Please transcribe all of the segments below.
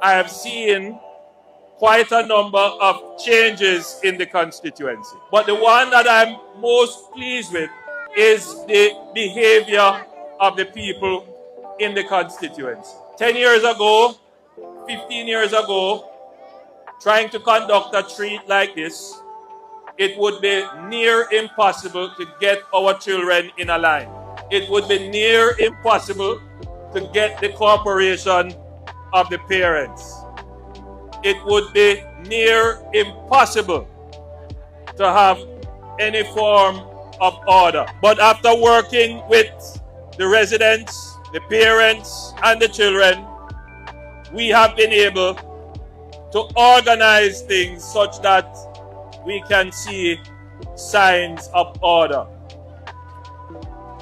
I have seen quite a number of changes in the constituency. But the one that I'm most pleased with is the behavior of the people in the constituency. 10 years ago, 15 years ago, trying to conduct a treat like this, it would be near impossible to get our children in a line. It would be near impossible to get the cooperation of the parents. It would be near impossible to have any form of order. But after working with the residents, the parents, and the children, we have been able to organize things such that we can see signs of order.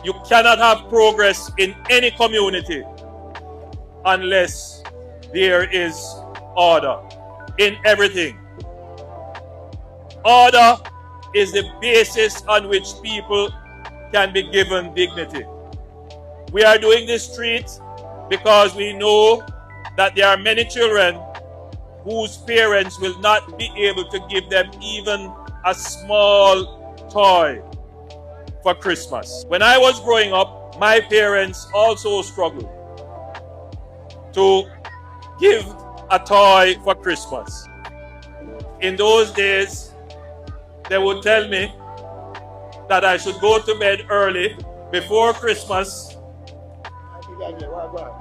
You cannot have progress in any community unless there is order in everything. Order is the basis on which people can be given dignity. We are doing this treat because we know that there are many children whose parents will not be able to give them even a small toy for Christmas. When I was growing up, my parents also struggled to give a toy for Christmas. In those days, they would tell me that I should go to bed early before Christmas.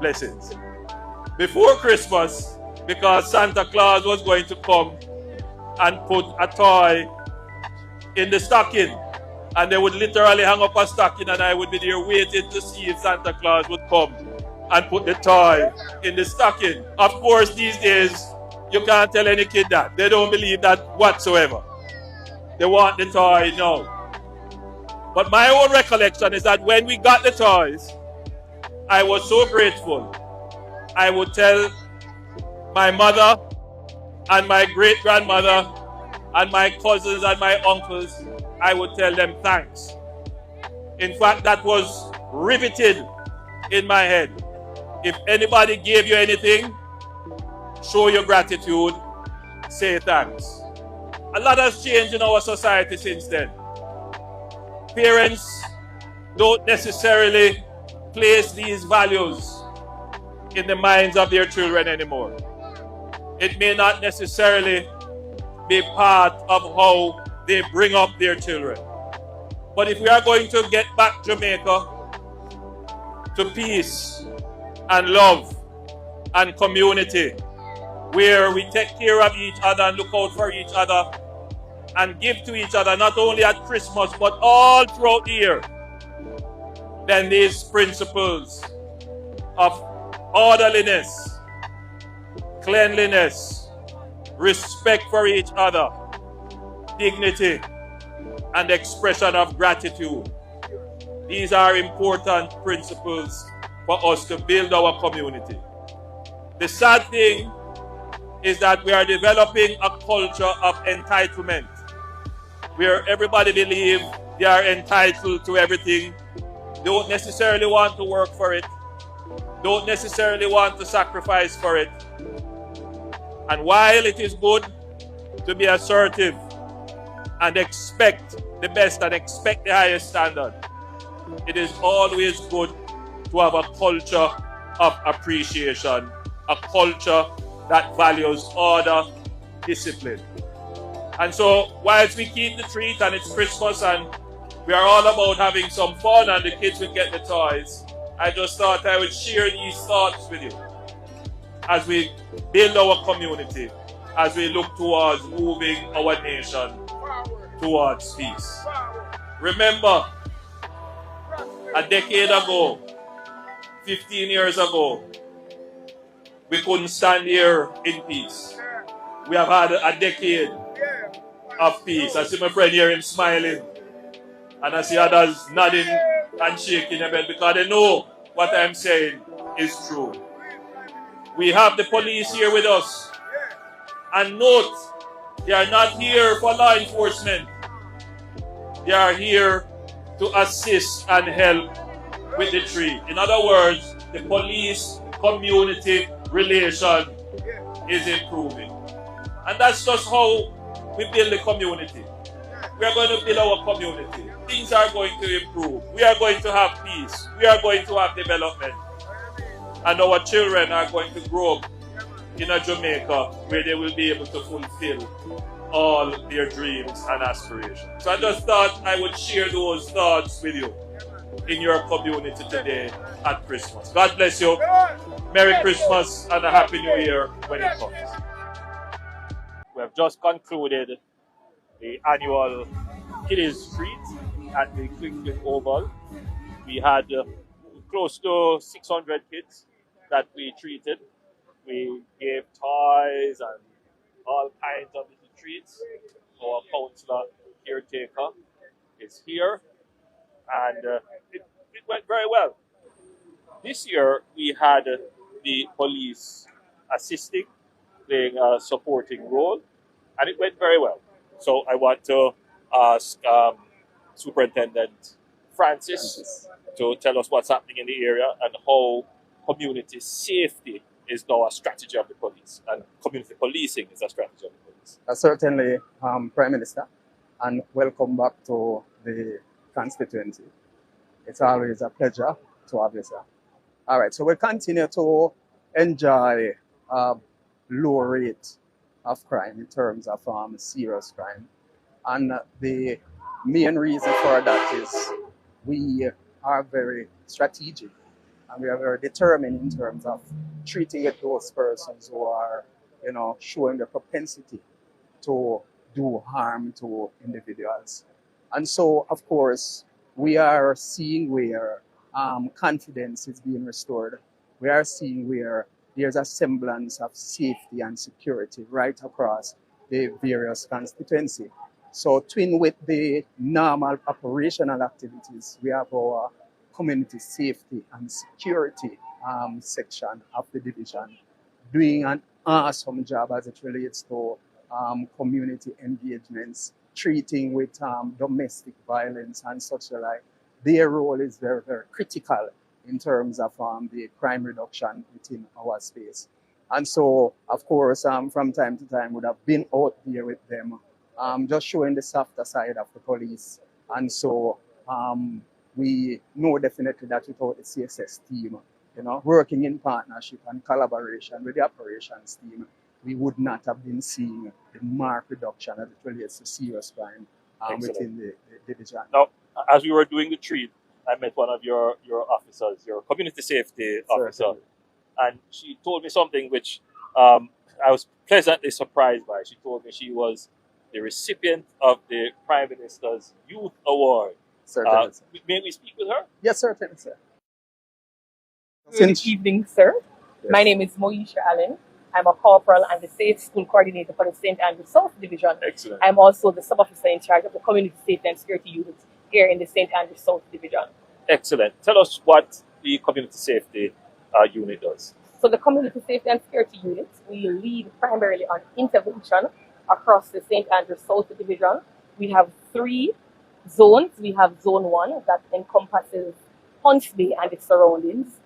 Blessings. Before Christmas, because Santa Claus was going to come and put a toy in the stocking. And they would literally hang up a stocking and I would be there waiting to see if Santa Claus would come and put the toy in the stocking. Of course, these days, you can't tell any kid that. They don't believe that whatsoever. They want the toy now. But my own recollection is that when we got the toys, I was so grateful. I would tell my mother and my great-grandmother and my cousins and my uncles, I would tell them thanks. In fact, that was riveted in my head. If anybody gave you anything, show your gratitude, say thanks. A lot has changed in our society since then. Parents don't necessarily place these values in the minds of their children anymore. It may not necessarily be part of how they bring up their children. But if we are going to get back Jamaica to peace and love and community, where we take care of each other and look out for each other and give to each other, not only at Christmas, but all throughout the year, then these principles of orderliness, cleanliness, respect for each other, dignity, and expression of gratitude. These are important principles for us to build our community. The sad thing is that we are developing a culture of entitlement, where everybody believes they are entitled to everything, don't necessarily want to work for it, don't necessarily want to sacrifice for it. And while it is good to be assertive and expect the best and expect the highest standard, it is always good to have a culture of appreciation, a culture that values order, discipline. And so, whilst we keep the treat and it's Christmas and we are all about having some fun and the kids will get the toys, I just thought I would share these thoughts with you as we build our community, as we look towards moving our nation towards peace. Remember, a decade ago, 15 years ago, we couldn't stand here in peace. We have had a decade of peace. I see my friend here, him smiling. And I see others nodding and shaking their head because they know what I'm saying is true. We have the police here with us. And note, they are not here for law enforcement. They are here to assist and help with the treat. In other words, the police community relation is improving. And that's just how we build the community. We are going to build our community. Things are going to improve. We are going to have peace. We are going to have development. And our children are going to grow up in a Jamaica where they will be able to fulfill all their dreams and aspirations. So I just thought I would share those thoughts with you in your community today at Christmas. God bless you. Merry Christmas and a Happy New Year when it comes. We have just concluded the annual Kiddies Treat at the Quickly Oval. We had close to 600 kids that we treated. We gave toys and all kinds of little treats. Our counselor caretaker is here, and it went very well. This year we had the police assisting, playing a supporting role, and it went very well. So I want to ask Superintendent Francis to tell us what's happening in the area and how community safety is now a strategy of the police and community policing is a strategy of the police. Certainly, Prime Minister, and welcome back to the constituency. It's always a pleasure to have you, sir. All right, so we continue to enjoy low rate of crime in terms of serious crime. And the main reason for that is we are very strategic and we are very determined in terms of treating those persons who are, showing the propensity to do harm to individuals. And so, of course, we are seeing where confidence is being restored. We are seeing where there's a semblance of safety and security right across the various constituencies. So twin with the normal operational activities, we have our community safety and security section of the division doing an awesome job as it relates to community engagements, treating with domestic violence and such like. Their role is very, very critical in terms of the crime reduction within our space. And so, of course, from time to time, would have been out there with them, just showing the softer side of the police. And so we know definitely that without the CSS team, working in partnership and collaboration with the operations team, we would not have been seeing the marked reduction as it relates to serious crime within the division. Now, as we were doing the treat, I met one of your officers, your community safety officer, and she told me something which I was pleasantly surprised by. She told me she was the recipient of the Prime Minister's Youth Award. Certainly, sir. May we speak with her? Yes, certainly, sir. Good evening, sir. Yes. My name is Moisha Allen. I'm a corporal and the Safe School Coordinator for the St. Andrew South Division. Excellent. I'm also the sub-officer in charge of the Community Safety and Security Unit here in the St. Andrew South Division. Excellent. Tell us what the Community Safety Unit does. So the Community Safety and Security Unit, we lead primarily on intervention across the St. Andrew South Division. We have 3 zones. We have Zone 1 that encompasses Hunts Bay and its surroundings.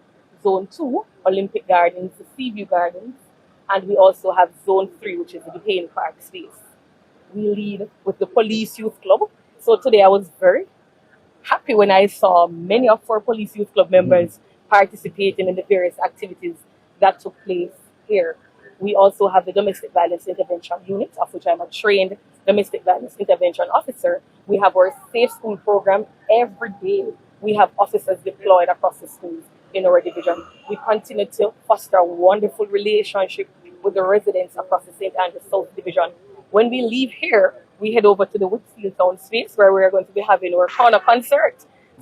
Zone 2, Olympic Gardens, Seaview Gardens. And we also have Zone 3, which is the Duhane Park space. We lead with the Police Youth Club. So today I was very happy when I saw many of our Police Youth Club members participating in the various activities that took place here. We also have the Domestic Violence Intervention Unit, of which I'm a trained Domestic Violence Intervention Officer. We have our Safe School program every day. We have officers deployed across the schools in our division. We continue to foster a wonderful relationship with the residents across the St. Andrew South Division. When we leave here, we head over to the Woodfield Town space where we're going to be having our corner concert.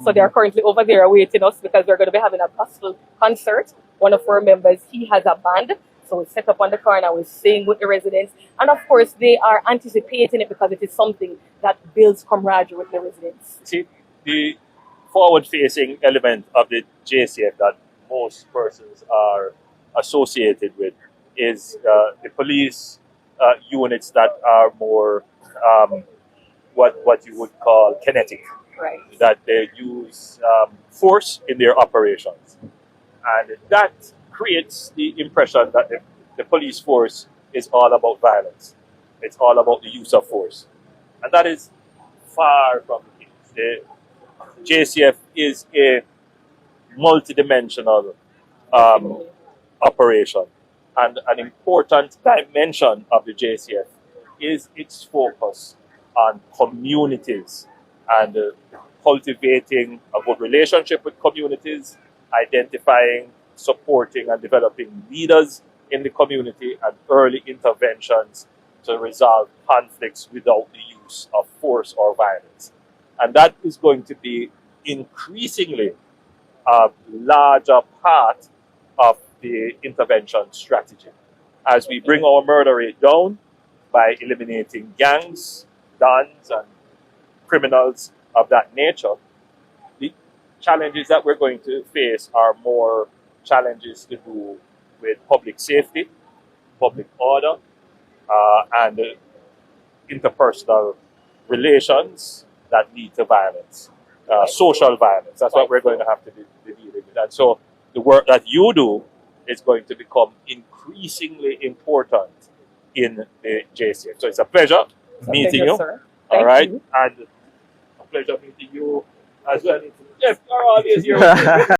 So they're currently over there awaiting us because we're going to be having a gospel concert. One of our members, he has a band. So we set up on the corner, we sing with the residents. And of course, they are anticipating it because it is something that builds camaraderie with the residents. See, the forward-facing element of the JCF that most persons are associated with is the police units that are more what you would call kinetic, Right. that they use force in their operations. And that creates the impression that the the police force is all about violence. It's all about the use of force. And that is far from the case. The JCF is a multidimensional operation. And an important dimension of the JCF is its focus on communities and cultivating a good relationship with communities, identifying, supporting, and developing leaders in the community, and early interventions to resolve conflicts without the use of force or violence. And that is going to be increasingly a larger part of the intervention strategy. As we bring our murder rate down by eliminating gangs, dons, and criminals of that nature, the challenges that we're going to face are more challenges to do with public safety, public order, and interpersonal relations that lead to violence, social violence. That's what we're going to have to be dealing with. And so the work that you do is going to become increasingly important in the JCF. So it's a pleasure meeting you. Sir. All Thank right. you. And a pleasure meeting you as well. Yes, you're always here.